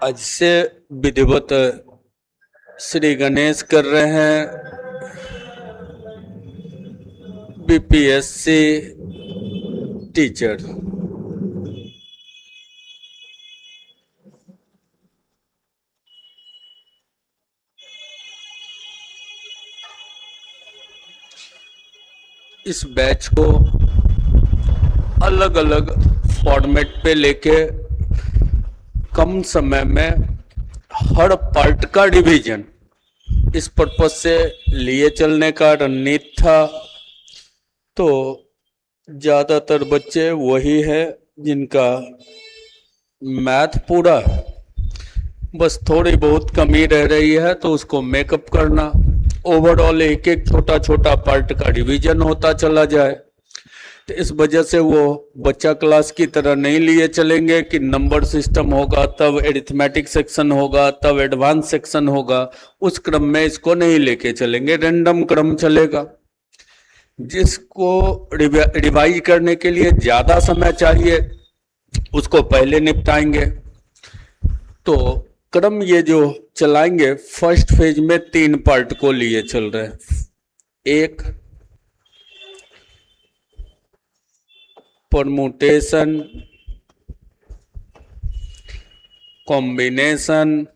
आज से विधिवत श्री गणेश कर रहे हैं बीपीएससी टीचर। इस बैच को अलग अलग फॉर्मेट पे लेके कम समय में हर पार्ट का डिवीजन इस पर्पज से लिए चलने का रणनीति था। तो ज़्यादातर बच्चे वही है जिनका मैथ पूरा है, बस थोड़ी बहुत कमी रह रही है तो उसको मेकअप करना। ओवरऑल एक एक छोटा छोटा पार्ट का डिवीजन होता चला जाए। तो इस वजह से वो बच्चा क्लास की तरह नहीं लिए चलेंगे कि नंबर सिस्टम होगा तब एरिथमेटिक सेक्शन होगा तब एडवांस सेक्शन होगा। उस क्रम में इसको नहीं लेके चलेंगे, रैंडम क्रम चलेगा। जिसको रिवाइज करने के लिए ज्यादा समय चाहिए उसको पहले निपटाएंगे। तो क्रम ये जो चलाएंगे, फर्स्ट फेज में 3 पार्ट को लिए चल रहे हैं। एक, permutation, combination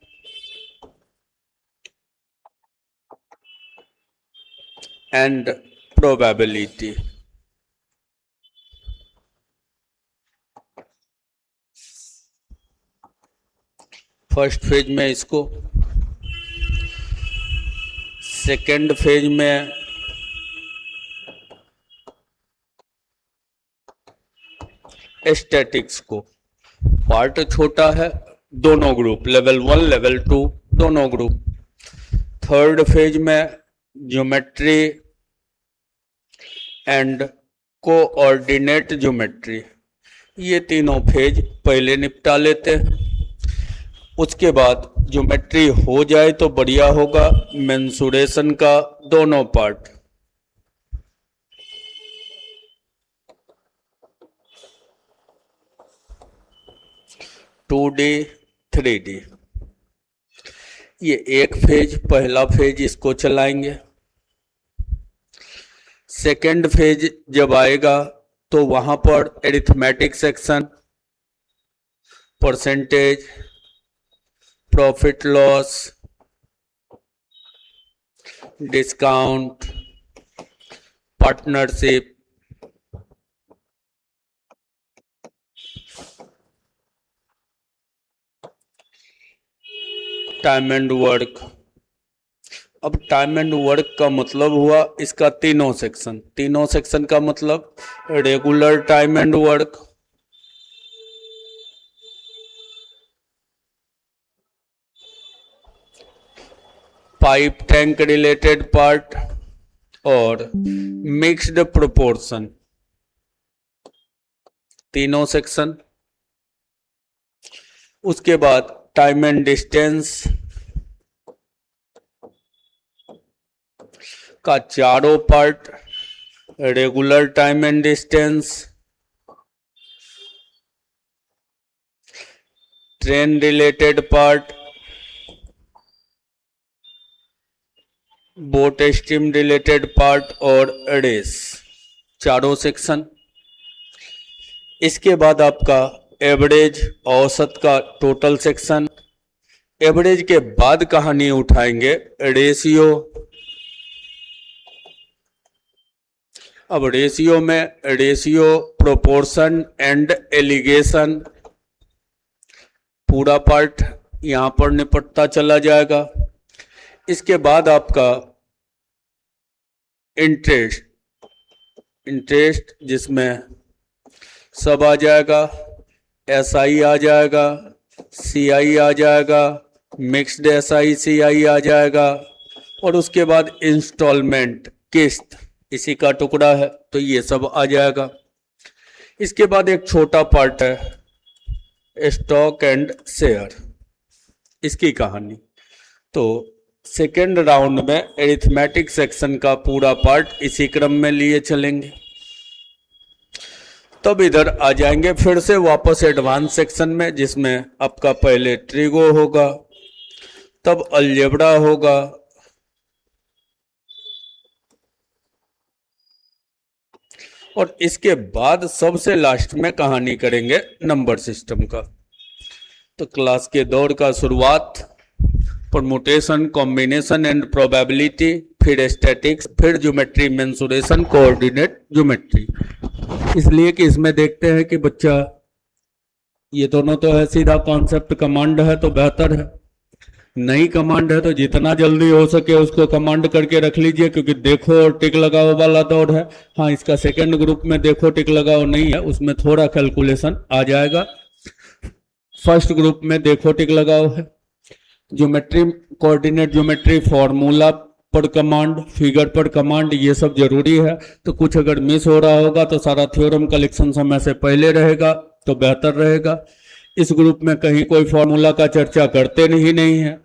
and probability. First phase में इसको, सेकेंड फेज में स्टैटिक्स को। पार्ट छोटा है, दोनों ग्रुप लेवल 1 लेवल 2 दोनों ग्रुप। थर्ड फेज में ज्योमेट्री एंड कोऑर्डिनेट ज्योमेट्री। ये तीनों फेज पहले निपटा लेते हैं। उसके बाद ज्योमेट्री हो जाए तो बढ़िया होगा। मेंसुरेशन का दोनों पार्ट, 2D 3D, ये एक फेज, पहला फेज इसको चलाएंगे। सेकेंड फेज जब आएगा तो वहां पर arithmetic section, percentage, profit loss, discount, partnership, time and work. अब टाइम एंड वर्क का मतलब हुआ इसका तीनों सेक्शन का मतलब regular time and work, pipe tank related part और मिक्स्ड प्रोपोर्शन, तीनों सेक्शन। उसके बाद टाइम एंड डिस्टेंस का चारों part, regular time and distance, train related part, boat steam related part और रेस, चारों सेक्शन। इसके बाद आपका एवरेज, औसत का टोटल सेक्शन। एवरेज के बाद कहानी उठाएंगे रेशियो। अब रेशियो में रेशियो, प्रोपोर्शन एंड एलिगेशन, पूरा पार्ट यहां पर निपटता चला जाएगा। इसके बाद आपका इंटरेस्ट जिसमें सब आ जाएगा, एसआई आ जाएगा, सीआई आ जाएगा, मिक्स्ड एसआई सीआई आ जाएगा और उसके बाद इंस्टॉलमेंट, किस्त, इसी का टुकड़ा है तो ये सब आ जाएगा। इसके बाद एक छोटा पार्ट है स्टॉक एंड शेयर, इसकी कहानी। तो सेकेंड राउंड में एरिथमेटिक सेक्शन का पूरा पार्ट इसी क्रम में लिए चलेंगे। तब इधर आ जाएंगे फिर से वापस एडवांस सेक्शन में, जिसमें आपका पहले ट्रिगो होगा, तब अलजेब्रा होगा, और इसके बाद सबसे लास्ट में कहानी करेंगे नंबर सिस्टम का। तो क्लास के दौर का शुरुआत परमुटेशन, कॉम्बिनेशन एंड प्रोबेबिलिटी, फिर स्टैटिक्स, फिर ज्योमेट्री, मेंसुरेशन, कोऑर्डिनेट ज्योमेट्री। इसलिए कि इसमें देखते हैं कि बच्चा ये दोनों तो है सीधा कॉन्सेप्ट, कमांड है तो बेहतर है, नई कमांड है तो जितना जल्दी हो सके उसको कमांड करके रख लीजिए, क्योंकि देखो और टिक लगाओ वाला दौर है। हाँ, इसका सेकंड ग्रुप में देखो टिक लगाओ नहीं है, उसमें थोड़ा कैलकुलेशन आ जाएगा। फर्स्ट ग्रुप में देखो टिक लगाओ है। ज्योमेट्री, कोऑर्डिनेट ज्योमेट्री, फॉर्मूला पर कमांड, फिगर पर कमांड, ये सब जरूरी है। तो कुछ अगर मिस हो रहा होगा तो सारा थ्योरम कलेक्शन समय से पहले रहेगा तो बेहतर रहेगा। इस ग्रुप में कहीं कोई फॉर्मूला का चर्चा करते नहीं है,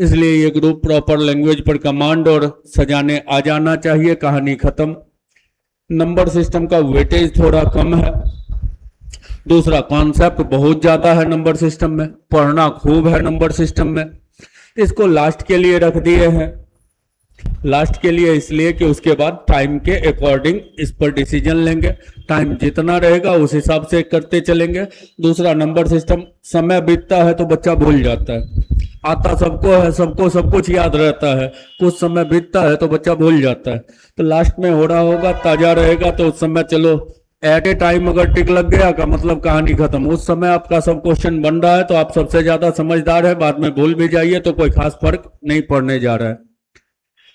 इसलिए ये ग्रुप प्रॉपर लैंग्वेज पर कमांड और सजाने आ जाना चाहिए, कहानी खत्म। नंबर सिस्टम का वेटेज थोड़ा कम है। दूसरा, कॉन्सेप्ट बहुत ज्यादा है नंबर सिस्टम में, पढ़ना खूब है नंबर सिस्टम में। इसको लास्ट के लिए रख दिए हैं। लास्ट के लिए इसलिए कि उसके बाद टाइम के अकॉर्डिंग इस पर डिसीजन लेंगे, टाइम जितना रहेगा उस हिसाब से करते चलेंगे। दूसरा, नंबर सिस्टम समय बीतता है तो बच्चा भूल जाता है, आता सबको है, सबको सब कुछ याद रहता है, कुछ समय बीतता है तो बच्चा भूल जाता है। तो लास्ट में हो रहा होगा, ताजा रहेगा तो उस समय चलो एट ए टाइम अगर टिक लग गया का मतलब कहानी खत्म। उस समय आपका सब क्वेश्चन बन रहा है तो आप सबसे ज्यादा समझदार है, बाद में भूल भी जाइए तो कोई खास फर्क नहीं पड़ने जा रहा है।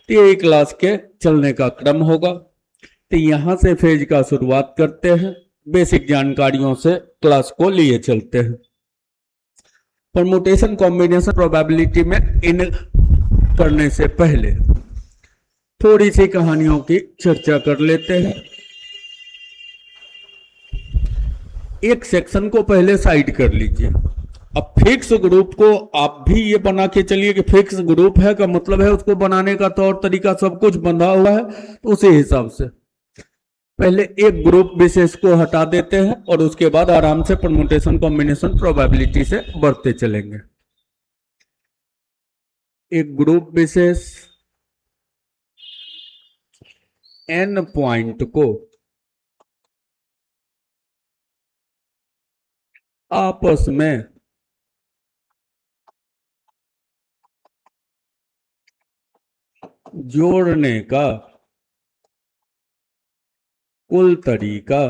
तो यही क्लास के चलने का क्रम होगा। तो यहां से फेज का शुरुआत करते हैं, बेसिक जानकारियों से क्लास को लिए चलते हैं। परमुटेशन, कॉम्बिनेशन, प्रोबेबिलिटी में इन करने से पहले थोड़ी सी कहानियों की चर्चा कर लेते हैं। एक सेक्शन को पहले साइड कर लीजिए। अब फिक्स ग्रुप को आप भी ये बना के चलिए कि फिक्स ग्रुप है का मतलब है उसको बनाने का तौर तरीका सब कुछ बंधा हुआ है, तो उसी हिसाब से पहले एक ग्रुप विशेष को हटा देते हैं और उसके बाद आराम से परमुटेशन, कॉम्बिनेशन, प्रोबेबिलिटी से बढ़ते चलेंगे। एक ग्रुप विशेष n पॉइंट को आपस में जोड़ने का कुल तरीका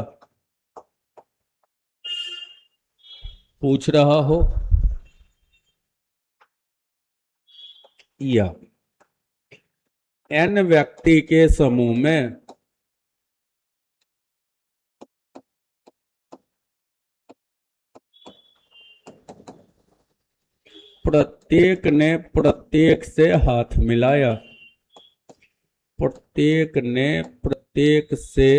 पूछ रहा हो या n व्यक्ति के समूह में प्रत्येक ने प्रत्येक से हाथ मिलाया, प्रत्येक ने प्रत्येक से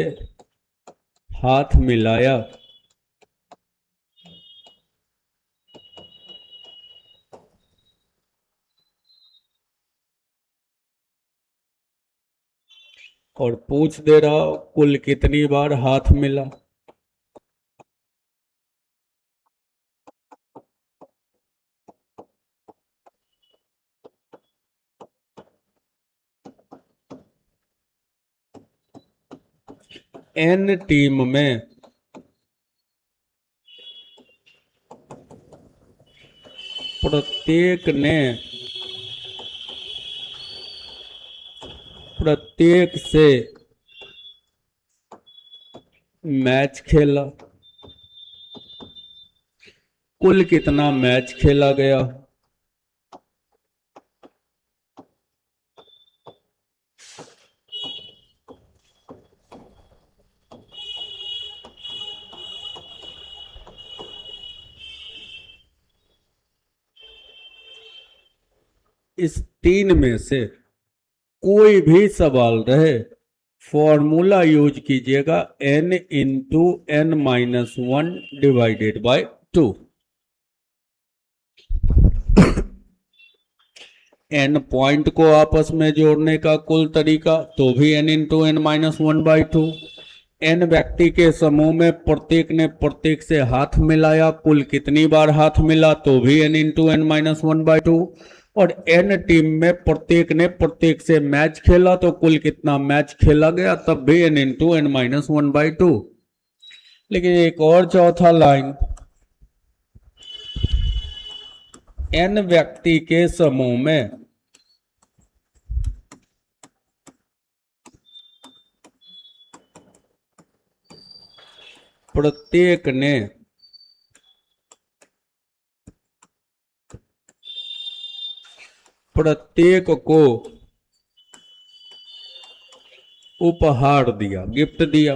हाथ मिलाया, और पूछ दे रहा कुल कितनी बार हाथ मिला। n टीम में प्रत्येक ने प्रत्येक से मैच खेला, कुल कितना मैच खेला गया। इस तीन में से कोई भी सवाल रहे, फॉर्मूला यूज कीजिएगा n into n minus 1 divided by 2। n point को आपस में जोड़ने का कुल तरीका तो भी n into n minus 1 by 2। n व्यक्ति के समूह में प्रत्येक ने प्रत्येक से हाथ मिलाया, कुल कितनी बार हाथ मिला, तो भी n into N minus one by two. और n टीम में प्रत्येक ने प्रत्येक से मैच खेला, तो कुल कितना मैच खेला गया, तब भी n into N minus one by two. लेकिन एक और चौथा लाइन, n व्यक्ति के समूह में प्रत्येक ने प्रत्येक को उपहार दिया, गिफ्ट दिया।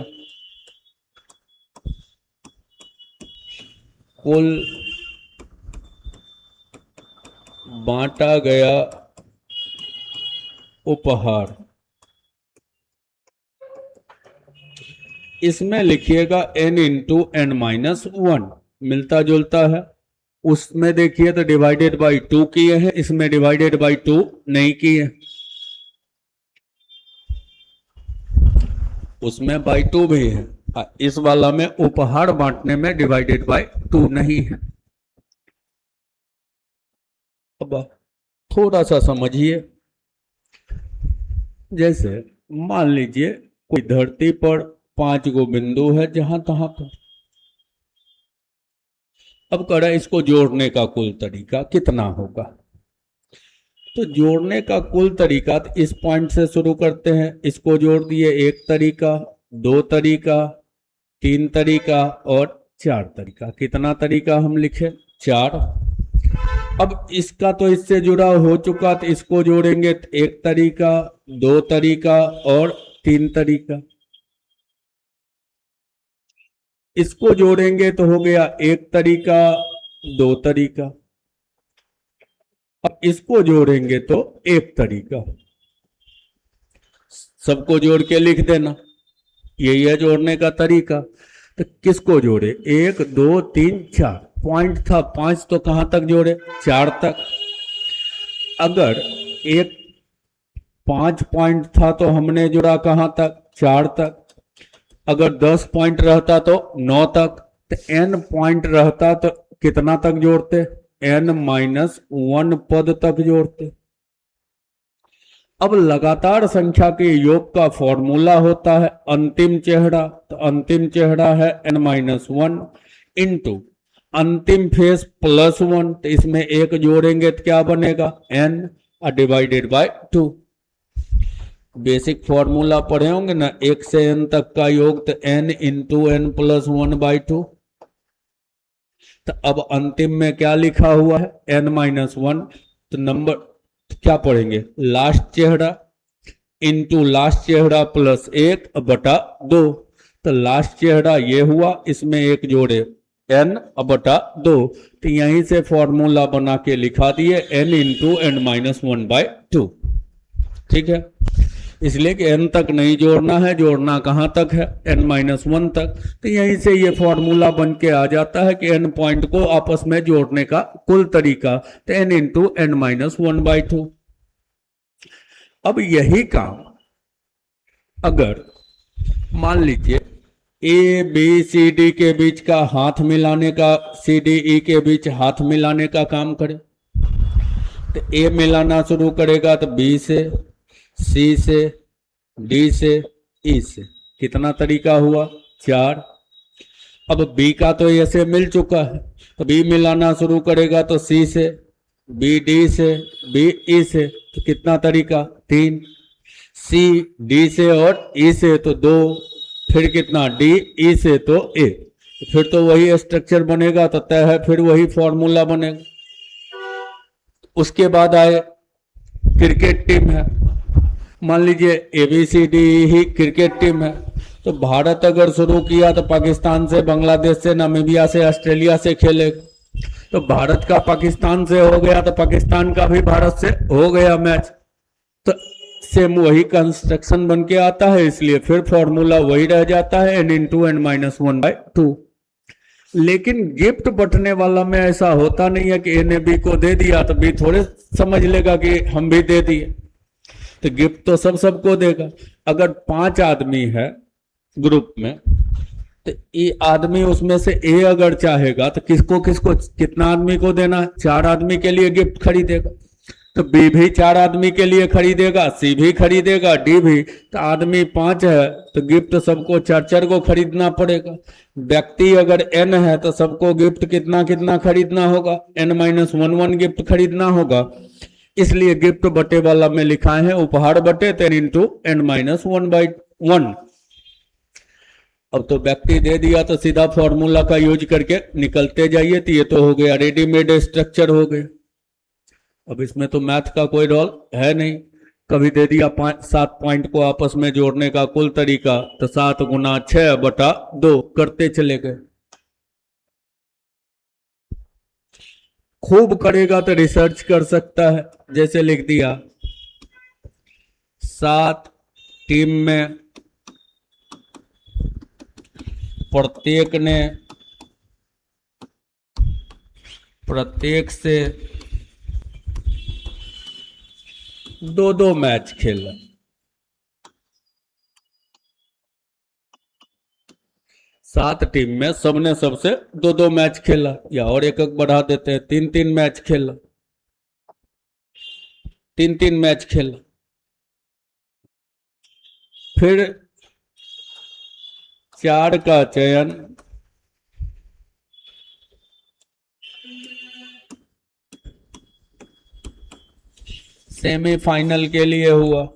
कुल बांटा गया उपहार, इसमें लिखिएगा n into N minus one, मिलता जुलता है। उसमें देखिए तो डिवाइडेड बाई टू किए हैं, इसमें डिवाइडेड बाई टू नहीं किए, उसमें बाई टू भी है, इस वाला में उपहार बांटने में डिवाइडेड बाई टू नहीं है। अब थोड़ा सा समझिए, जैसे मान लीजिए कोई धरती पर 5 गो बिंदु है जहां तहां पर, अब कह रहा है इसको जोड़ने का कुल तरीका कितना होगा। तो जोड़ने का कुल तरीका तो इस पॉइंट से शुरू करते हैं, इसको जोड़ दिए, एक तरीका, दो तरीका, तीन तरीका और चार तरीका। कितना तरीका हम लिखे, चार। अब इसका तो इससे जुड़ा हो चुका, तो इसको जोड़ेंगे तो एक तरीका, दो तरीका और तीन तरीका। इसको जोड़ेंगे तो हो गया एक तरीका, दो तरीका। अब इसको जोड़ेंगे तो एक तरीका। सबको जोड़ के लिख देना, यही है जोड़ने का तरीका। तो किसको जोड़े, एक, दो, तीन, चार। पॉइंट था 5, तो कहां तक जोड़े, 4 तक। अगर एक 5 पॉइंट था तो हमने जोड़ा कहां तक, 4 तक। अगर 10 पॉइंट रहता तो 9 तक। तो n पॉइंट रहता तो कितना तक जोड़ते, n माइनस वन पद तक जोड़ते। अब लगातार संख्या के योग का फॉर्मूला होता है अंतिम चेहरा, तो अंतिम चेहरा है n माइनस वन इंटू अंतिम फेस प्लस वन। तो इसमें एक जोड़ेंगे तो क्या बनेगा, n divided by 2। Basic formula पढ़े होंगे ना, 1 से n तक का योग, तो n into N plus one by two. तो अब अंतिम में क्या लिखा हुआ है, n माइनस वन। तो नंबर क्या पढ़ेंगे, लास्ट चेहरा इंटू लास्ट चेहरा प्लस 1 बटा 2। तो लास्ट चेहरा ये हुआ, इसमें एक जोड़े n बटा 2। तो यहीं से फॉर्मूला बना के लिखा दिए n into N minus one by two. ठीक है, इसलिए कि n तक नहीं जोड़ना है, जोड़ना कहां तक है, n माइनस वन तक। तो यहीं से ये फॉर्मूला बन के आ जाता है कि n पॉइंट को आपस में जोड़ने का कुल तरीका, तो n into N minus one by two. अब यही काम अगर मान लीजिए ए बी सी डी के बीच का हाथ मिलाने का, सी डी ई के बीच हाथ मिलाने का काम करे, तो ए मिलाना शुरू करेगा तो बी से, सी से, डी से, ई से। कितना तरीका हुआ, 4। अब बी का तो ऐसे मिल चुका है, तो बी मिलाना शुरू करेगा तो सी से, बी डी से, बी ई से। तो कितना तरीका, 3। सी डी से और ई से तो 2, फिर कितना, डी ई से तो 1। फिर तो वही स्ट्रक्चर बनेगा, तो तय है, फिर वही फॉर्मूला बनेगा। उसके बाद आए क्रिकेट टीम है, मान लीजिए ABCD ही क्रिकेट टीम है। तो भारत अगर शुरू किया तो पाकिस्तान से, बांग्लादेश से, नामीबिया से, ऑस्ट्रेलिया से खेलेगा। तो भारत का पाकिस्तान से हो गया, तो पाकिस्तान का भी भारत से हो गया मैच। तो सेम वही कंस्ट्रक्शन बन के आता है, इसलिए फिर फॉर्मूला वही रह जाता है n into N minus one by two. लेकिन गिफ्ट बंटने वाला में ऐसा होता नहीं है कि ए ने बी को दे दिया तो बी थोड़े समझ लेगा कि हम भी दे दिए। तो गिफ्ट तो सबको देगा। अगर 5 आदमी है ग्रुप में, तो ये आदमी उसमें से ए अगर चाहेगा तो किसको किसको कितना आदमी को देना, 4 आदमी के लिए गिफ्ट खरीदेगा, तो बी भी 4 आदमी के लिए खरीदेगा, सी भी खरीदेगा, डी भी, तो आदमी 5 है तो गिफ्ट सबको 4 को खरीदना पड़ेगा। व्यक्ति अगर एन है तो सबको गिफ्ट कितना कितना खरीदना होगा, n-1 गिफ्ट खरीदना होगा। इसलिए गिफ्ट बटे वाला में लिखा है उपहार बटे 10 इंटू n-1/1। अब तो व्यक्ति दे दिया तो सीधा फॉर्मूला का यूज करके निकलते जाइए, तो ये तो हो गया रेडीमेड स्ट्रक्चर हो गया। अब इसमें तो मैथ का कोई रोल है नहीं, कभी दे दिया 7 पॉइंट को आपस में जोड़ने का कुल तरीका, तो 7 गुना 6/2 करते चले गए। खूब करेगा तो रिसर्च कर सकता है, जैसे लिख दिया 7 टीम में प्रत्येक से 2-2 मैच खेला। 7 टीम में सबने सबसे 2-2 मैच खेला, या और एक बढ़ा देते हैं 3-3 मैच खेला, 3-3 मैच खेला। फिर 4 का चयन सेमीफाइनल के लिए हुआ।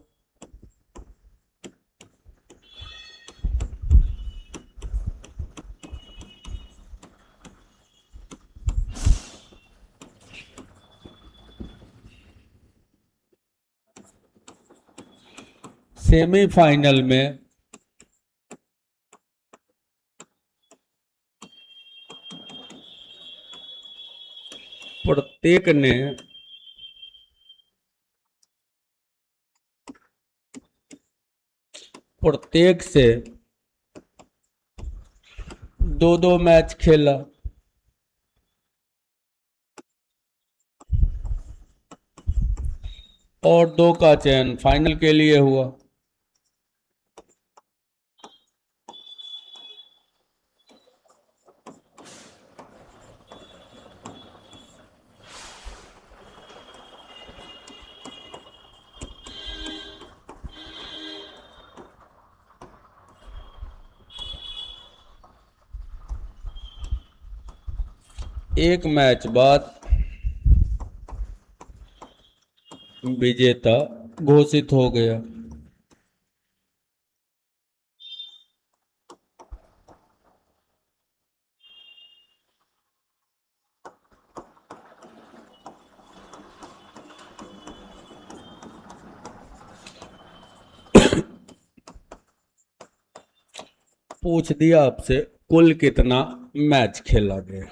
सेमीफाइनल में प्रत्येक ने प्रत्येक से 2-2 मैच खेला। और 2 का चयन फाइनल के लिए हुआ। एक मैच बाद विजेता घोषित हो गया। पूछ दिया आपसे कुल कितना मैच खेला गया।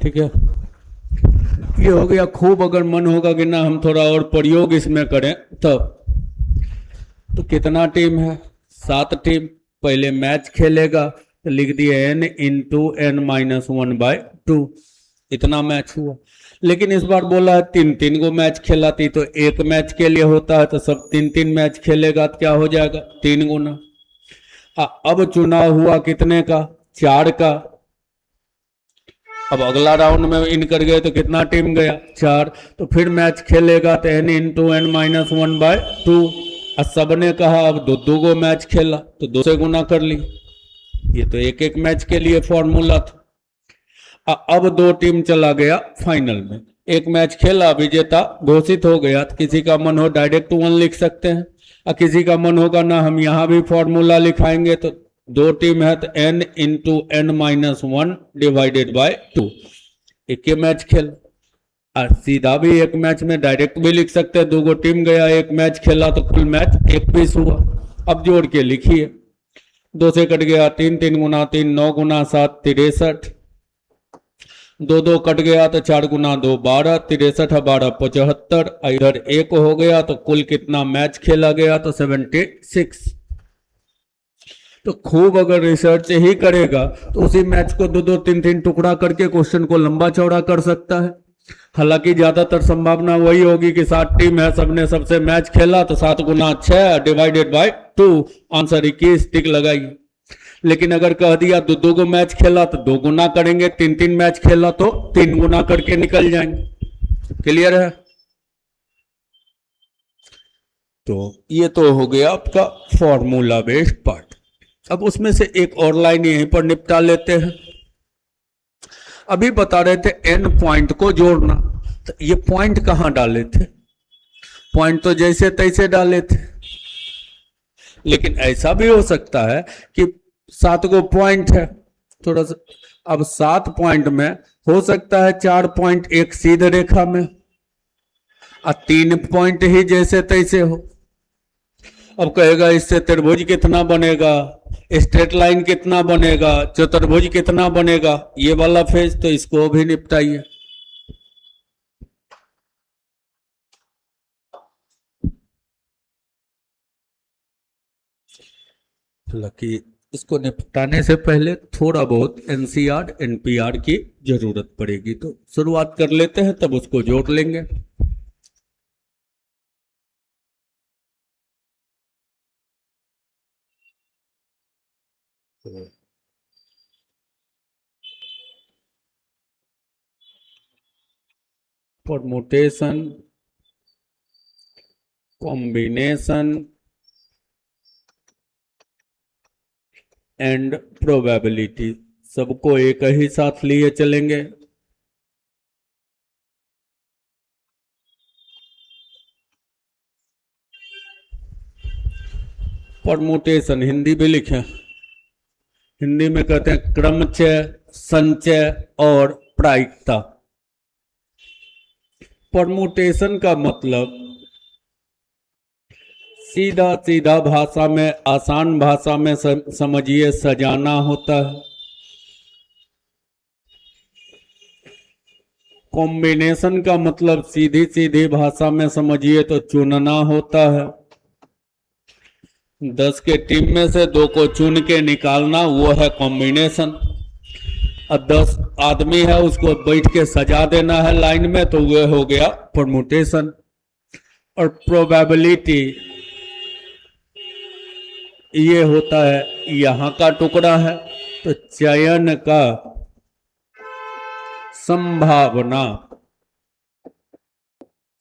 ठीक है, ये हो गया। खूब अगर मन होगा कि ना हम थोड़ा और प्रयोग इसमें करें तो कितना टीम है, 7 टीम। पहले मैच खेलेगा तो लिख दिए n इंटू n-1/2, इतना मैच हुआ। लेकिन इस बार बोला है 3-3 को मैच खेलाती, तो एक मैच के लिए होता है तो सब 3-3 मैच खेलेगा तो क्या हो जाएगा 3 गुना। अब चुनाव हुआ कितने का, 4 का। अब अगला राउंड में इन कर गए तो कितना टीम गया, 4। तो फिर मैच खेलेगा तो n इंटू n-1/2। और सबने कहा अब 2-2 को मैच खेला तो 2 से गुना कर ली। ये तो एक एक मैच के लिए फॉर्मूला था। अब 2 टीम चला गया फाइनल में, एक मैच खेला, विजेता घोषित हो गया। तो किसी का मन हो डायरेक्ट 1 लिख सकते हैं, और किसी का मन होगा ना हम यहां भी फॉर्मूला लिखाएंगे, तो 2 टीम है तो n इंटू n-1/2। एक ही मैच खेल, और सीधा भी एक मैच में डायरेक्ट भी लिख सकते हैं। 2 टीम गया, एक मैच खेला तो कुल मैच 21 हुआ। अब जोड़ के लिखिए, 2 से कट गया 3, 3 गुना 3, 9 गुना 7 63। 2-2 कट गया तो 4 गुना 2 12, 63 12 75। इधर 1 हो गया तो कुल कितना मैच खेला गया तो 76। तो खूब अगर रिसर्च ही करेगा तो उसी मैच को 2-2 3-3 टुकड़ा करके क्वेश्चन को लंबा चौड़ा कर सकता है। हालांकि ज्यादातर संभावना वही होगी कि 7 टीम है, सबने सबसे मैच खेला तो 7 × 6 डिवाइडेड बाय 2, आंसर 21, टिक लगाइए। लेकिन अगर कह दिया दो दो गो मैच खेला तो 2 गुना करेंगे, 3 3 मैच खेला तो 3 गुना करके निकल जाएंगे। क्लियर है? तो ये तो हो गया आपका फॉर्मूला बेस्ड पार्ट। अब उसमें से एक और लाइन यहीं पर निपटा लेते हैं। अभी बता रहे थे एन पॉइंट को जोड़ना, तो ये पॉइंट कहां डाले थे? पॉइंट तो जैसे तैसे डाले थे, लेकिन ऐसा भी हो सकता है कि 7 गो पॉइंट है, थोड़ा सा अब 7 पॉइंट में हो सकता है 4 पॉइंट एक सीध रेखा में और 3 पॉइंट ही जैसे तैसे हो। अब कहेगा इससे त्रिभुज कितना बनेगा, स्ट्रेट लाइन कितना बनेगा, चतुर्भुज कितना बनेगा, ये वाला फेज तो इसको भी निपटाइए। हालांकि इसको निपटाने से पहले थोड़ा बहुत एनसीआर एनपीआर की जरूरत पड़ेगी, तो शुरुआत कर लेते हैं, तब उसको जोड़ लेंगे। परमुटेशन, कॉम्बिनेशन एंड प्रोबेबिलिटी सबको एक ही साथ लिए चलेंगे। परमुटेशन हिंदी भी लिखे, हिंदी में कहते हैं क्रमचय, संचय और प्रायिकता। परमुटेशन का मतलब सीधा सीधा भाषा में, आसान भाषा में समझिए, सजाना होता है। कॉम्बिनेशन का मतलब सीधी सीधी भाषा में समझिए तो चुनना होता है। 10 के टीम में से 2 को चुन के निकालना, वो है कॉम्बिनेशन। अब 10 आदमी है, उसको बैठ के सजा देना है लाइन में, तो वो हो गया परमुटेशन। और प्रोबेबिलिटी ये होता है, यहां का टुकड़ा है तो चयन का संभावना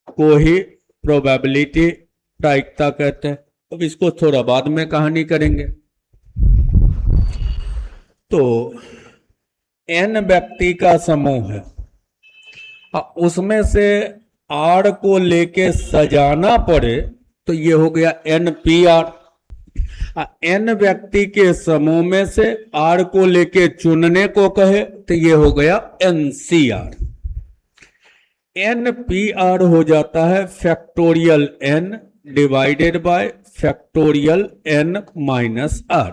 को ही प्रोबेबिलिटी प्रायिकता कहते हैं। अब इसको थोड़ा बाद में कहानी करेंगे। तो n व्यक्ति का समूह है, उसमें से r को लेके सजाना पड़े तो ये हो गया NPR। n व्यक्ति के समूह में से r को लेके चुनने को कहे तो ये हो गया NCR। NPR हो जाता है factorial n divided by factorial n minus r।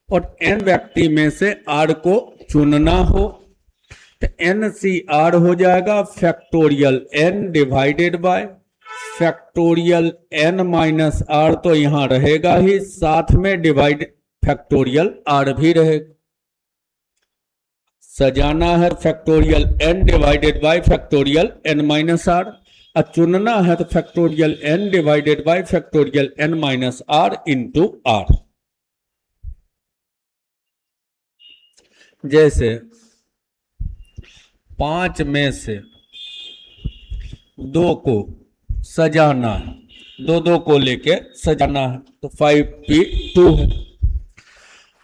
और n व्यक्ति में से r को चुनना हो तो NCR हो जाएगा factorial n divided by factorial n minus r, तो यहां रहेगा ही, साथ में डिवाइड फैक्टोरियल r भी रहेगा। सजाना है factorial n divided by factorial n minus r, और चुनना है तो factorial n divided by factorial n minus r into r। जैसे 5 में से 2 को सजाना है, 2 को लेके सजाना है, तो 5p2 है।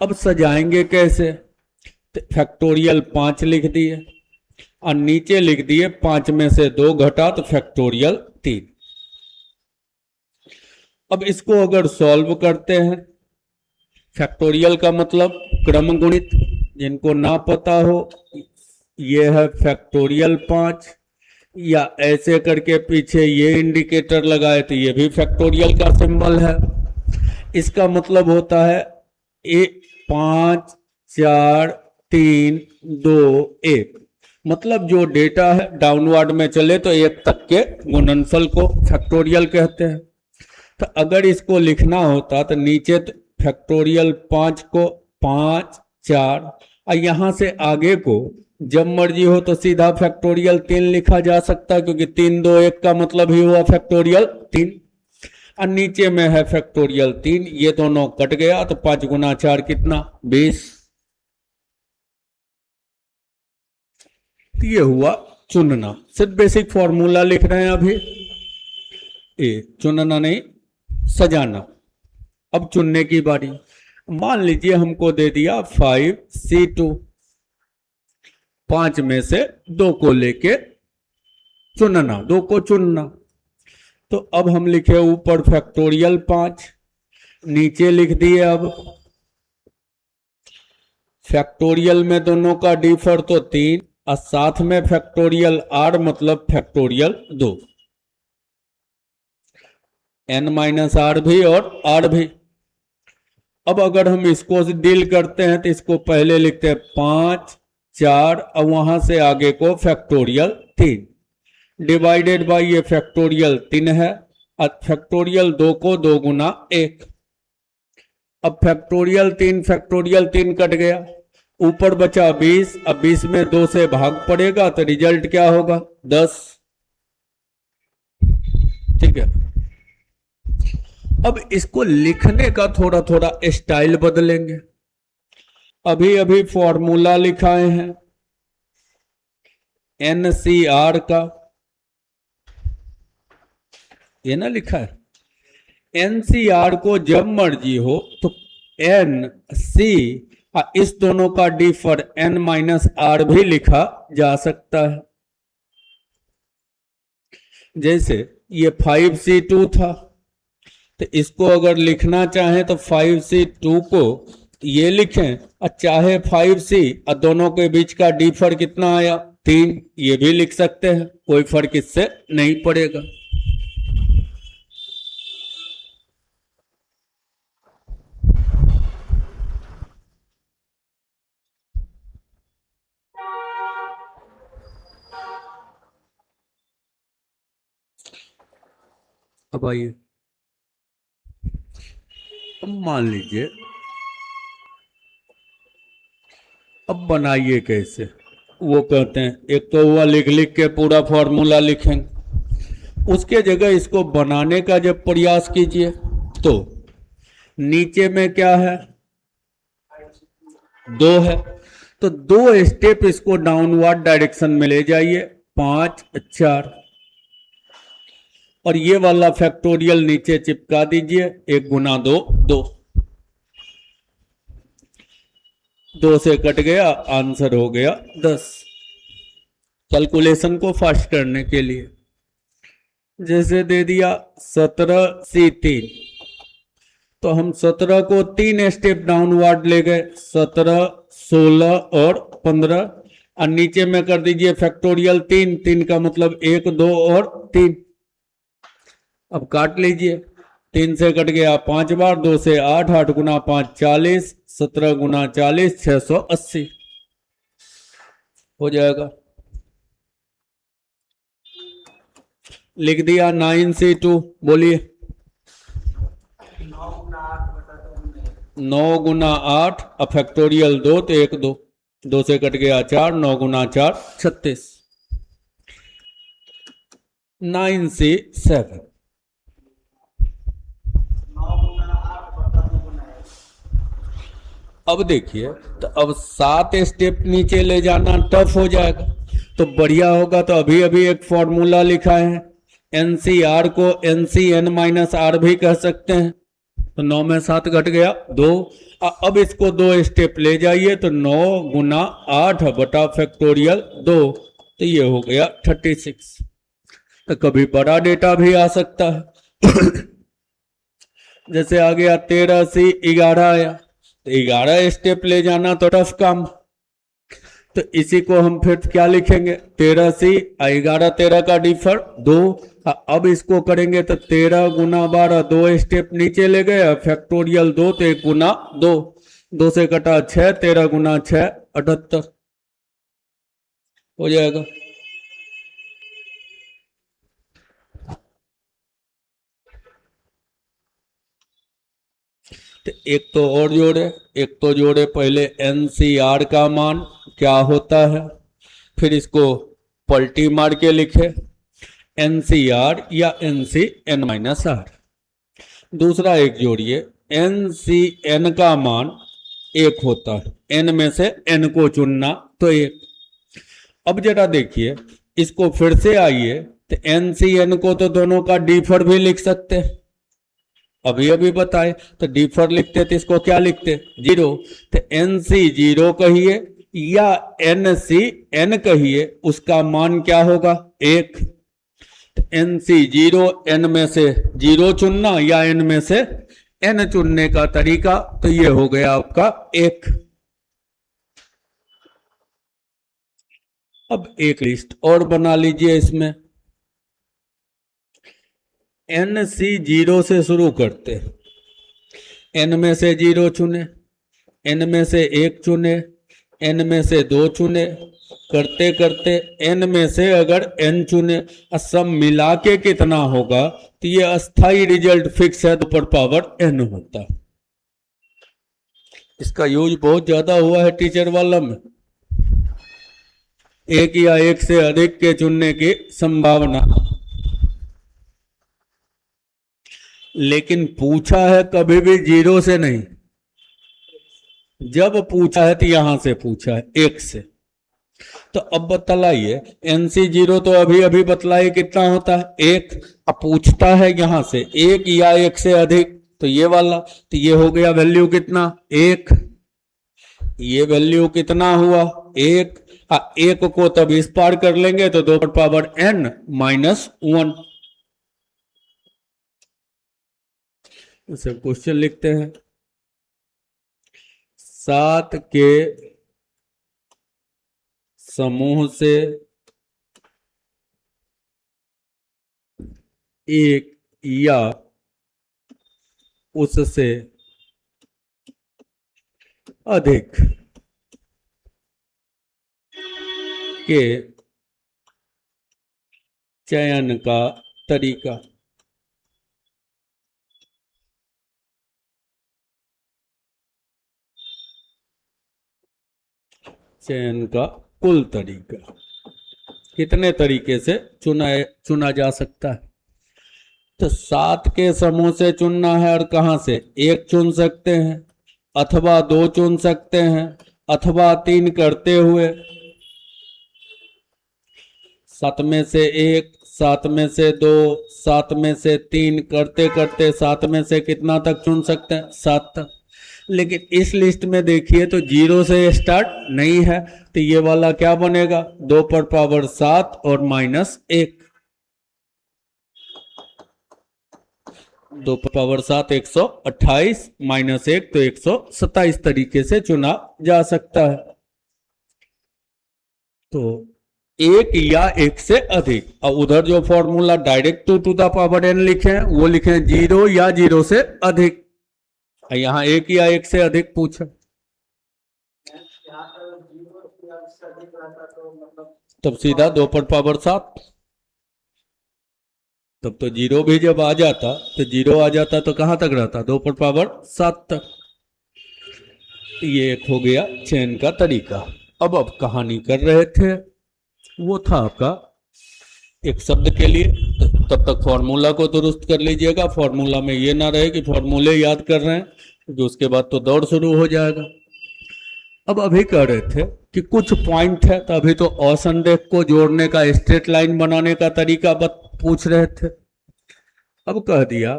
अब सजाएंगे कैसे? तो फैक्टोरियल 5 लिख दिए और नीचे लिख दिए 5 में से 2 घटा तो फैक्टोरियल 3। अब इसको अगर सॉल्व करते हैं, फैक्टोरियल का मतलब क्रम गुणित, जिनको ना पता हो ये है फैक्टोरियल 5, या ऐसे करके पीछे ये इंडिकेटर लगाए तो ये भी फैक्टोरियल का सिंबल है। इसका मतलब होता है 5 4 3 2 1, मतलब जो डेटा है डाउनवर्ड में चले तो 1 तक के गुणनफल को फैक्टोरियल कहते हैं। तो अगर इसको लिखना होता तो नीचे तो फैक्टोरियल 5 को 5 4 और यहां से आगे को जब मर्जी हो तो सीधा फैक्टोरियल 3 लिखा जा सकता है, क्योंकि 3 2 1 का मतलब ही हुआ फैक्टोरियल 3। और नीचे में है फैक्टोरियल 3, ये दोनों कट गया तो 5 गुना 4 कितना, 20। ये हुआ चुनना। सिर्फ बेसिक फॉर्मूला लिख रहे हैं अभी, ये चुनना नहीं, सजाना। अब चुनने की बारी। मान लीजिए हमको दे दिया 5C2, 5 में से 2 को लेके चुनना, 2 को चुनना। तो अब हम लिखे ऊपर फैक्टोरियल 5, नीचे लिख दिए अब फैक्टोरियल में दोनों का डिफर तो 3, और साथ में फैक्टोरियल r मतलब फैक्टोरियल 2, n-r भी और r भी। अब अगर हम इसको डील करते हैं तो इसको पहले लिखते हैं 5 4 और वहां से आगे को फैक्टोरियल 3 डिवाइडेड बाय ये फैक्टोरियल 3 है, और फैक्टोरियल 2 को 2 गुना 1। अब फैक्टोरियल 3 कट गया, ऊपर बचा 20। अब 20 में 2 से भाग पड़ेगा तो रिजल्ट क्या होगा, 10। ठीक है। अब इसको लिखने का थोड़ा थोड़ा स्टाइल बदलेंगे। अभी अभी फॉर्मूला लिखाए हैं NCR का, ये ना लिखा है। NCR को जब मर्जी हो तो NC इस दोनों का डिफर n-r भी लिखा जा सकता है। जैसे ये 5C2 था, तो इसको अगर लिखना चाहें तो 5C2 को ये लिखें, और चाहे 5C और दोनों के बीच का डिफर कितना आया, 3, ये भी लिख सकते हैं, कोई फर्क इससे नहीं पड़ेगा। अब आइए, अब मान लीजिए, अब बनाइए कैसे, वो कहते हैं एक तो हुआ लिख लिख के पूरा फॉर्मूला लिखेंगे, उसके जगह इसको बनाने का जब प्रयास कीजिए तो नीचे में क्या है, 2 है, तो 2 स्टेप इसको डाउनवर्ड डायरेक्शन में ले जाइए, 5 4, और ये वाला फैक्टोरियल नीचे चिपका दीजिए, 1 गुना 2 2, 2 से कट गया, आंसर हो गया 10। कैलकुलेशन को फास्ट करने के लिए जैसे दे दिया 17C3, तो हम 17 को 3 स्टेप डाउनवर्ड ले गए, 17 16 और 15, और नीचे में कर दीजिए फैक्टोरियल 3, 3 का मतलब 1 2 और 3। अब काट लीजिए, 3 से कट गया 5 बार, 2 से 8, 8 गुना 5 40, 17 गुना 40 680 हो जाएगा। लिख दिया 9C2, बोलिए 9 गुना 8, अब फैक्टोरियल 2 तो 1 2, 2 से कट गया 4, 9 गुना 4 36, 9C7। अब देखिए, तो अब 7 स्टेप नीचे ले जाना टफ हो जाएगा, तो बढ़िया होगा तो अभी अभी एक फॉर्मूला लिखा है, NCR को NCn-r भी कह सकते हैं, तो 9 में 7 घट गया 2। अब इसको 2 स्टेप ले जाइए तो 9 गुना 8 बटा फैक्टोरियल 2, तो ये हो गया 36। तो कभी बड़ा डेटा भी आ सकता है जैसे आ गया 13 से 11 आया, तो 11 स्टेप ले जाना तो टफ काम, तो इसी को हम फिर क्या लिखेंगे, 13 से 11, 13 का डिफर 2। अब इसको करेंगे तो 13 गुना 12, 2 स्टेप नीचे ले गए, फैक्टोरियल 2 तो 1 गुना 2, 2 से कटा 6, 13 गुना 6 78 हो जाएगा। तो एक तो और जोड़े, एक तो जोड़े पहले NCR का मान क्या होता है, फिर इसको पलटी मार के लिखे NCR या NCN-R। दूसरा एक जोड़िए, NCN का मान 1 होता है, n में से n को चुनना तो 1। अब जरा देखिए इसको फिर से आइए, तो NCN को तो दोनों का डीफर भी लिख सकते हैं, अभी अभी बताए। तो डीफर लिखते तो इसको क्या लिखते, 0। तो NC0 कहिए या NCN कहिए, उसका मान क्या होगा, 1। तो NC0 n में से 0 चुनना या n में से n चुनने का तरीका, तो ये हो गया आपका 1। अब एक लिस्ट और बना लीजिए, इसमें NC0 से शुरू करते, n में से 0 चुने, n में से 1 चुने, n में से 2 चुने, करते करते n में से अगर n चुने, सब मिला के कितना होगा, तो ये अस्थाई रिजल्ट फिक्स है, तो पर पावर n होता है। इसका यूज बहुत ज्यादा हुआ है टीचर वाला में, एक या एक से अधिक के चुनने की संभावना। लेकिन पूछा है कभी भी 0 से नहीं, जब पूछा है तो यहां से पूछा है 1 से। तो अब बतलाइए, NC0 तो अभी अभी बतलाइए कितना होता है, 1। अब पूछता है यहां से 1 या 1 से अधिक, तो ये वाला, तो ये हो गया वैल्यू कितना, 1। ये वैल्यू कितना हुआ, 1। 1 को तब इस पार कर लेंगे तो 2 पावर n-1। क्वेश्चन लिखते हैं, 7 के समूह से एक या उससे अधिक के चयन का तरीका। चयन का कुल तरीका, कितने तरीके से चुना जा सकता है। तो 7 के समूह से चुनना है, और कहां से, 1 चुन सकते हैं, अथवा 2 चुन सकते हैं, अथवा 3 करते हुए 7 में से 1, 7 में से 2, 7 में से 3 करते करते 7 में से कितना तक चुन सकते हैं, 7 तक। लेकिन इस लिस्ट में देखिए तो 0 से स्टार्ट नहीं है, तो ये वाला क्या बनेगा, 2 पर पावर 7 और -1। 2 पर पावर 7 128, -1 तो 127 तरीके से चुना जा सकता है। तो 1 या 1 से अधिक, और उधर जो formula direct to the power n लिखे हैं वो लिखे 0 या 0 से अधिक, यहां 1 या 1 से अधिक पूछा, तब सीधा 2 पर पावर 7। तब तो 0 भी जब आ जाता, तो 0 आ जाता तो कहां तक रहता, 2 पर पावर 7 तक। ये एक हो गया चयन का तरीका। अब कहानी कर रहे थे, वो था आपका एक शब्द के लिए, तब तक फॉर्मूला को दुरुस्त कर लीजिएगा। फॉर्मूला में ये ना रहे कि फॉर्मूले याद कर रहे हैं, क्योंकि उसके बाद तो दौड़ शुरू हो जाएगा। अब अभी कह रहे थे कि कुछ पॉइंट है, तो अभी तो असंरेख को जोड़ने का, स्ट्रेट लाइन बनाने का तरीका पूछ रहे थे। अब कह दिया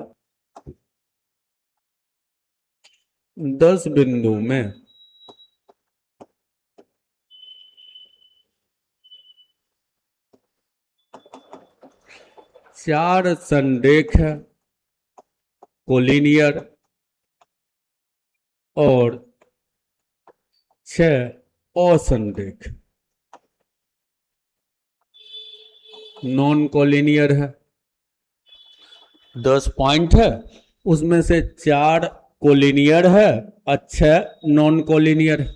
10 बिंदु में चार संरेख है, कोलिनियर, और 6 असंरेख नॉन कोलिनियर है। 10 पॉइंट है, उसमें से 4 कोलिनियर है और 6 नॉन कोलिनियर है।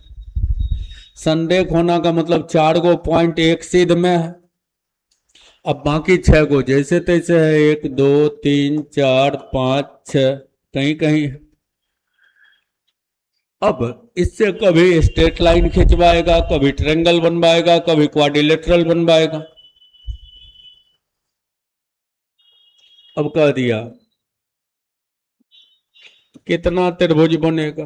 संरेख होना का मतलब 4 गो पॉइंट एक सीध में है, अब बाकी 6 को जैसे तैसे है, 1 2 3 4 5 6 कहीं कहीं है। अब इससे कभी स्ट्रेट लाइन खिंचवाएगा, कभी ट्रायंगल बनवाएगा, कभी क्वाड्रिलेटरल बनवाएगा। अब कह दिया कितना त्रिभुज बनेगा,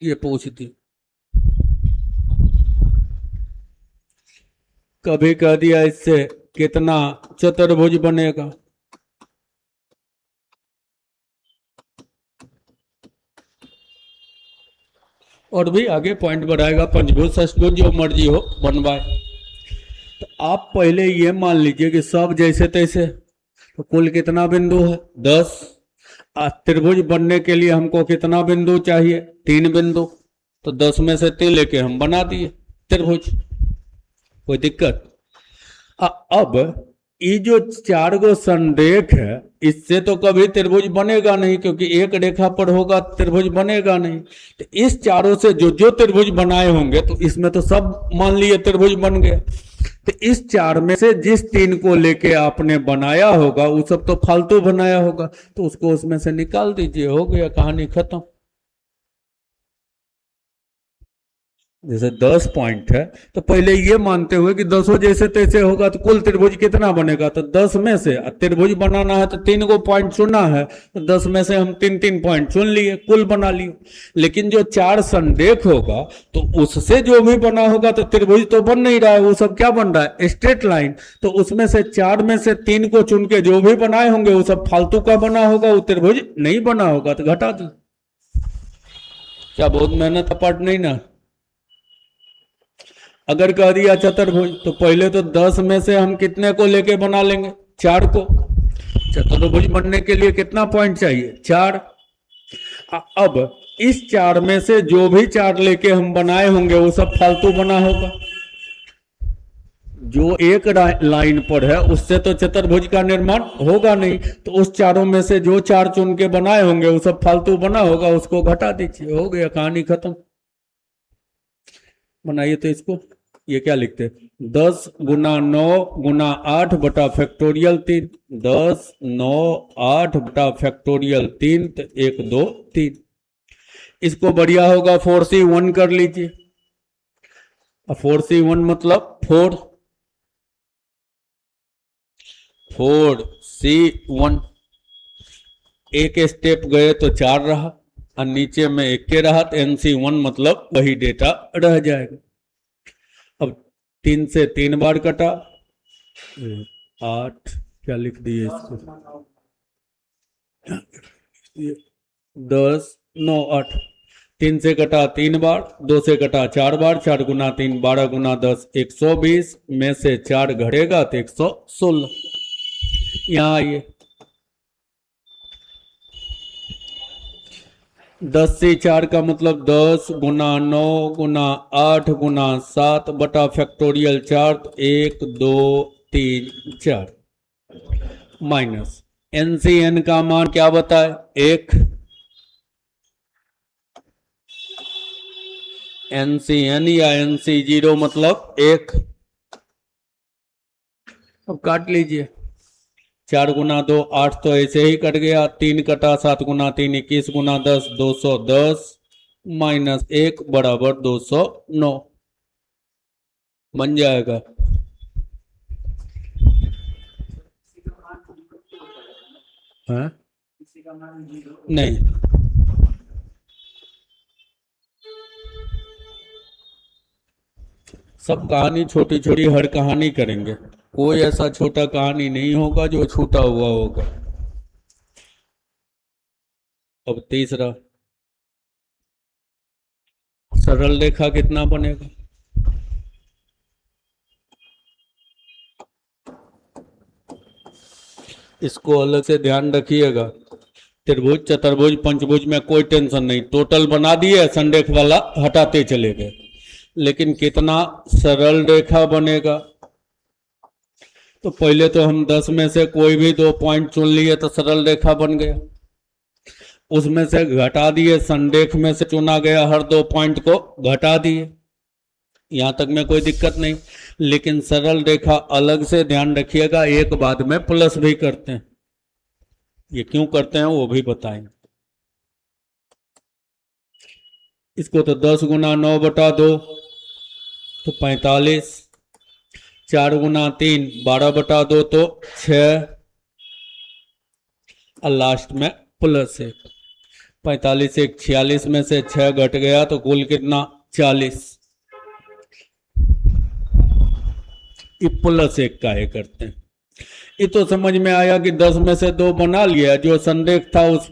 ये पूछती। कभी कह दिया इससे कितना चतुर्भुज बनेगा, और भी आगे पॉइंट बढ़ाएगा, पंचभुज षष्ठभुज जो मर्जी हो बनवाए। तो आप पहले ये मान लीजिए कि सब जैसे तैसे, तो कुल कितना बिंदु है 10। त्रिभुज बनने के लिए हमको कितना बिंदु चाहिए, 3 बिंदु। तो 10 में से 3 लेके हम बना दिए त्रिभुज, कोई दिक्कत। अब ये जो 4 गो संरेख है, इससे तो कभी त्रिभुज बनेगा नहीं, क्योंकि एक रेखा पर होगा, त्रिभुज बनेगा नहीं। तो इस चारों से जो जो त्रिभुज बनाए होंगे, तो इसमें तो सब मान लिए त्रिभुज बन गए। तो इस 4 में से जिस 3 को लेके आपने बनाया होगा, वो सब तो फालतू बनाया होगा, तो उसको उसमें से निकाल दीजिए, हो गया, कहानी खत्म। जैसे 10 पॉइंट है, तो पहले ये मानते हुए कि 10 जैसे तैसे होगा, तो कुल त्रिभुज कितना बनेगा, तो 10 में से त्रिभुज बनाना है तो 3 गो पॉइंट चुनना है, तो 10 में से हम 3-3 पॉइंट चुन लिए, कुल बना लिए। लेकिन जो 4 संरेख होगा, तो उससे जो भी बना होगा, तो त्रिभुज तो बन नहीं रहा है, वो सब क्या बन रहा है, स्ट्रेट लाइन। तो उसमें से 4 में से 3 को चुन के जो भी बनाए होंगे, वो सब फालतू का बना होगा, वो त्रिभुज नहीं बना होगा, तो घटा दी। क्या बहुत मेहनत अपार्ट नहीं ना। अगर कह दिया चतुर्भुज, तो पहले तो 10 में से हम कितने को लेके बना लेंगे, 4 को। चतुर्भुज बनने के लिए कितना पॉइंट चाहिए, 4। अब इस 4 में से जो भी 4 लेके हम बनाए होंगे, वो सब फालतू बना होगा। जो एक लाइन पर है, उससे तो चतुर्भुज का निर्माण होगा नहीं, तो उस चारों में से जो 4 चुन के बनाए होंगे, वो सब फालतू बना होगा, उसको घटा दीजिए, हो गया, कहानी खत्म। बनाइए तो इसको, ये क्या लिखते, 10 गुना 9 गुना 8 बटा फैक्टोरियल 3, 10 9 8 बटा फैक्टोरियल 3, तो 1 2 3। इसको बढ़िया होगा 4C1 कर लीजिए। 4C1 मतलब 4C1। एक स्टेप गए तो 4 रहा, और नीचे में 1 के रहा, तो NC1 मतलब वही डेटा रह जाएगा। अब 3 से 3 बार कटा, 8 क्या लिख दिए इसको, 10 9 8। 3 से कटा 3 बार, 2 से कटा 4 बार, 4 गुना 3 12 गुना 10 120 में से 4 घटेगा तो 116। यहाँ आइए, 10 से 4 का मतलब 10 गुना 9 गुना 8 गुना 7 बटा फैक्टोरियल 4, 1 2 3 4 माइनस NCN का मान क्या बताए, 1। NCN या NC0 मतलब 1। अब काट लीजिए, 4 गुना 2 8, तो ऐसे ही कट गया। 3 कटा, 7 गुना 3 21 गुना 10 210 माइनस 1 बराबर 209 बन जाएगा। हाँ? नहीं, सब कहानी छोटी छोटी हर कहानी करेंगे, कोई ऐसा छोटा कहानी नहीं होगा जो छूटा हुआ होगा। अब तीसरा, सरल रेखा कितना बनेगा, इसको अलग से ध्यान रखिएगा। त्रिभुज चतुर्भुज पंचभुज में कोई टेंशन नहीं, टोटल बना दिए, संरेख वाला हटाते चले गए। लेकिन कितना सरल रेखा बनेगा, तो पहले तो हम 10 में से कोई भी 2 पॉइंट चुन लिए, तो सरल रेखा बन गया। उसमें से घटा दिए, संरेख में से चुना गया हर 2 पॉइंट को घटा दिए, यहां तक में कोई दिक्कत नहीं। लेकिन सरल रेखा अलग से ध्यान रखिएगा, एक बाद में प्लस भी करते हैं। ये क्यों करते हैं वो भी बताएंगे। इसको तो 10 गुना 9/2 तो 45, 4 गुना 3 12/2 तो 6, और लास्ट में +1। 45 1 46 में से 6 घट गया तो कुल कितना 40। ये +1 का ये करते हैं। ये तो समझ में आया कि 10 में से 2 बना लिया, जो संरेख था उस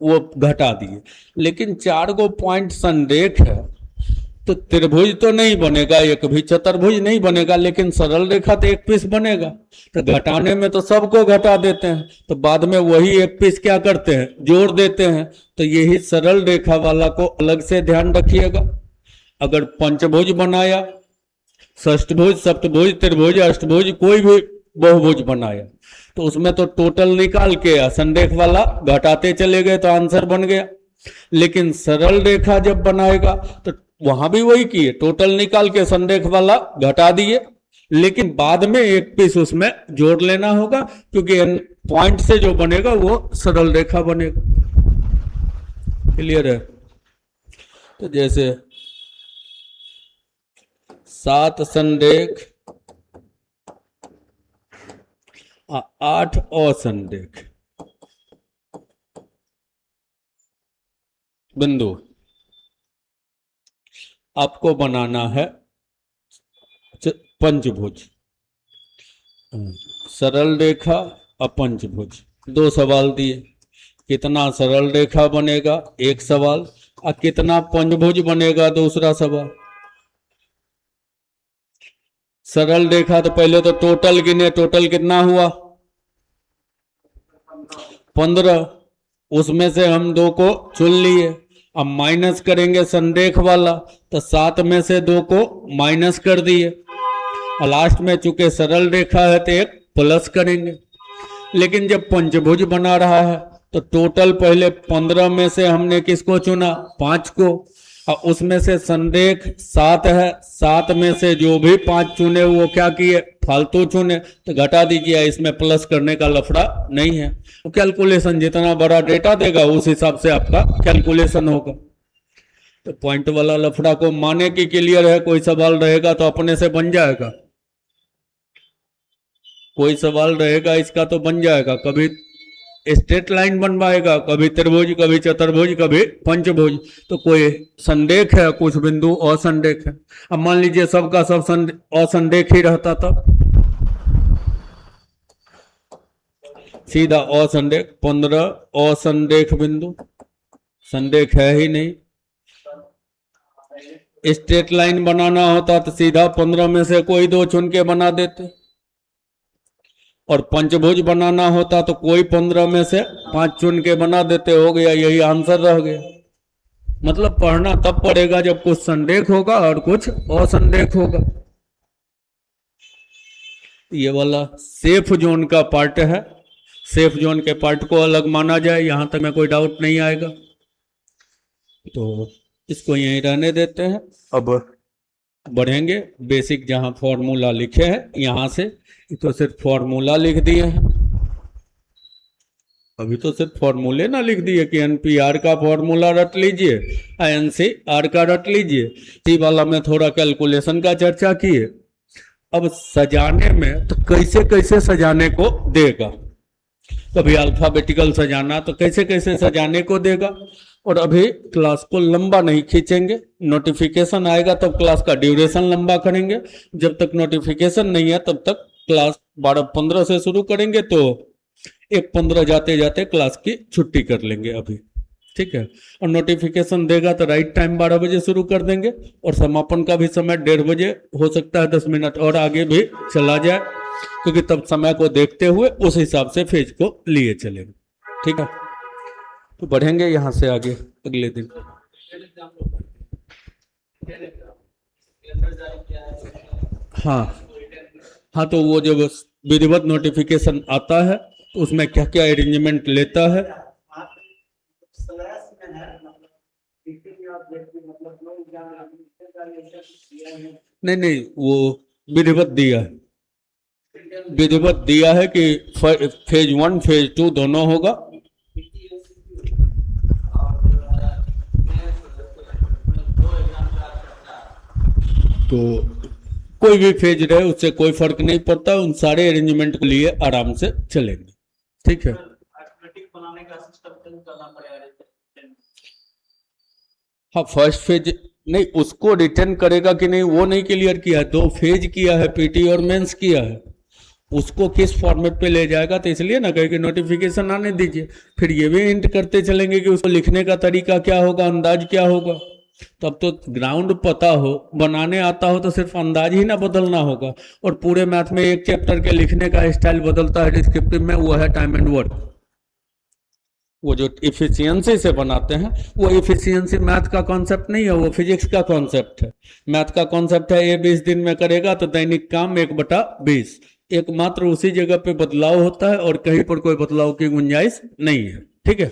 वो घटा दिए। लेकिन 4 को पॉइंट संरेख है तो त्रिभुज तो नहीं बनेगा, एक भी चतुर्भुज नहीं बनेगा, लेकिन सरल रेखा तो एक पीस बनेगा। तो घटाने में तो सबको घटा देते हैं, तो बाद में वही एक पीस क्या करते हैं जोड़ देते हैं। तो यही सरल रेखा वाला को अलग से ध्यान रखिएगा। अगर पंचभुज बनाया, षष्ठभुज, सप्तभुज, त्रिभुज, अष्टभुज, कोई भी बहुभुज बनाया तो उसमें तो टोटल निकाल के संरेख वाला घटाते चले गए तो आंसर बन गया। लेकिन सरल रेखा जब बनाएगा तो वहां भी वही किए, टोटल निकाल के संरेख वाला घटा दिए, लेकिन बाद में एक पीस उसमें जोड़ लेना होगा, क्योंकि पॉइंट से जो बनेगा वो सरल रेखा बनेगा। क्लियर है? तो जैसे 7 संरेख 8 असंरेख बिंदु आपको बनाना है पंचभुज। सरल रेखा और पंचभुज 2 सवाल दिए। कितना सरल रेखा बनेगा 1 सवाल, और कितना पंचभुज बनेगा दूसरा सवाल। सरल रेखा तो पहले तो टोटल गिने, टोटल कितना हुआ 15, उसमें से हम 2 को चुन लिए। अब माइनस करेंगे संरेख वाला तो 7 में से 2 को माइनस कर दिए, और लास्ट में चूंकि सरल रेखा है तो एक प्लस करेंगे। लेकिन जब पंचभुज बना रहा है तो टोटल पहले 15 में से हमने किसको चुना 5 को, और उसमें से संरेख 7 है, 7 में से जो भी 5 चुने वो क्या किए फालतू चुने, तो घटा दीजिए। इसमें प्लस करने का लफड़ा नहीं है। तो कैलकुलेशन जितना बड़ा डेटा देगा उस हिसाब से आपका कैलकुलेशन होगा। तो पॉइंट वाला लफड़ा को माने कि क्लियर है, कोई सवाल रहेगा तो अपने से बन जाएगा, कोई सवाल रहेगा इसका तो बन जाएगा। कभी स्ट्रेट लाइन बनवाएगा, कभी त्रिभुज, कभी चतुर्भुज, कभी पंचभुज। तो कोई संरेख है, कुछ बिंदु असंरेख है। अब मान लीजिए सबका सब असंरेख ही रहता था, सीधा असंरेख 15 असंरेख बिंदु, संरेख है ही नहीं। स्ट्रेट लाइन बनाना होता तो सीधा 15 में से कोई 2 चुन के बना देते, और पंचभुज बनाना होता तो कोई 15 में से 5 चुन के बना देते, हो गया, यही आंसर रह गया। मतलब पढ़ना तब पड़ेगा जब कुछ संरेख होगा और कुछ असंरेख होगा। ये वाला सेफ जोन का पार्ट है, सेफ जोन के पार्ट को अलग माना जाए, यहां तक में कोई डाउट नहीं आएगा। तो इसको यहीं रहने देते हैं। अब बढ़ेंगे बेसिक, जहां फॉर्मूला लिखे हैं यहां से तो सिर्फ फॉर्मूला लिख दिए हैं। अभी तो सिर्फ फॉर्मूले ना लिख दिए कि एनपीआर का फॉर्मूला रट लीजिए, एनसीआर का रट लीजिए। सी वाला में थोड़ा कैलकुलेशन का चर्चा किए। अब सजाने में तो कैसे कैसे सजाने को देगा, कभी अल्फाबेटिकल सजाना तो कैसे कैसे सजाने को देगा। और अभी क्लास को लंबा नहीं खींचेंगे, नोटिफिकेशन आएगा तब क्लास का ड्यूरेशन लंबा करेंगे। जब तक नोटिफिकेशन नहीं है तब तक क्लास 12:15 से शुरू करेंगे, तो 1:15 जाते जाते क्लास की छुट्टी कर लेंगे अभी, ठीक है। और नोटिफिकेशन देगा तो राइट टाइम 12 बजे शुरू कर देंगे, और समापन का भी समय 1:30 बजे, हो सकता है 10 मिनट और आगे भी चला जाए, क्योंकि तब समय को देखते हुए उस हिसाब से फेज को लिए चलेंगे, ठीक है। तो बढ़ेंगे यहाँ से आगे अगले दिन। हाँ हाँ, तो वो जब विधिवत नोटिफिकेशन आता है तो उसमें क्या क्या अरेंजमेंट लेता है। नहीं नहीं, वो विधिवत दिया है, विधिवत दिया है कि फेज 1 फेज 2 दोनों होगा। तो कोई भी फेज रहे उससे कोई फर्क नहीं पड़ता, उन सारे अरेंजमेंट के लिए आराम से चलेंगे। ठीक है, अरिथमेटिक बनाने का सिस्टम करना पड़ेगा। हाँ फर्स्ट फेज नहीं, उसको रिटर्न करेगा कि नहीं वो नहीं क्लियर किया है। 2 फेज किया है, पीटी और मेंस किया है, उसको किस फॉर्मेट पे ले जाएगा, तो इसलिए ना कहे कि नोटिफिकेशन आने दीजिए, फिर ये भी हिंट करते चलेंगे कि उसको लिखने का तरीका क्या होगा, अंदाज क्या होगा। तब तो ग्राउंड पता हो, बनाने आता हो, तो सिर्फ अंदाज ही ना बदलना होगा। और पूरे मैथ में एक चैप्टर के लिखने का स्टाइल बदलता है डिस्क्रिप्टिव में, वो है टाइम एंड वर्क। वो जो इफिशियंसी से बनाते हैं, वो इफिशियंसी मैथ का कॉन्सेप्ट नहीं है, वो फिजिक्स का कॉन्सेप्ट है। मैथ का कॉन्सेप्ट है, ये 20 दिन में करेगा तो दैनिक काम 1/20। एकमात्र उसी जगह पे बदलाव होता है और कहीं पर कोई बदलाव की गुंजाइश नहीं है। ठीक है।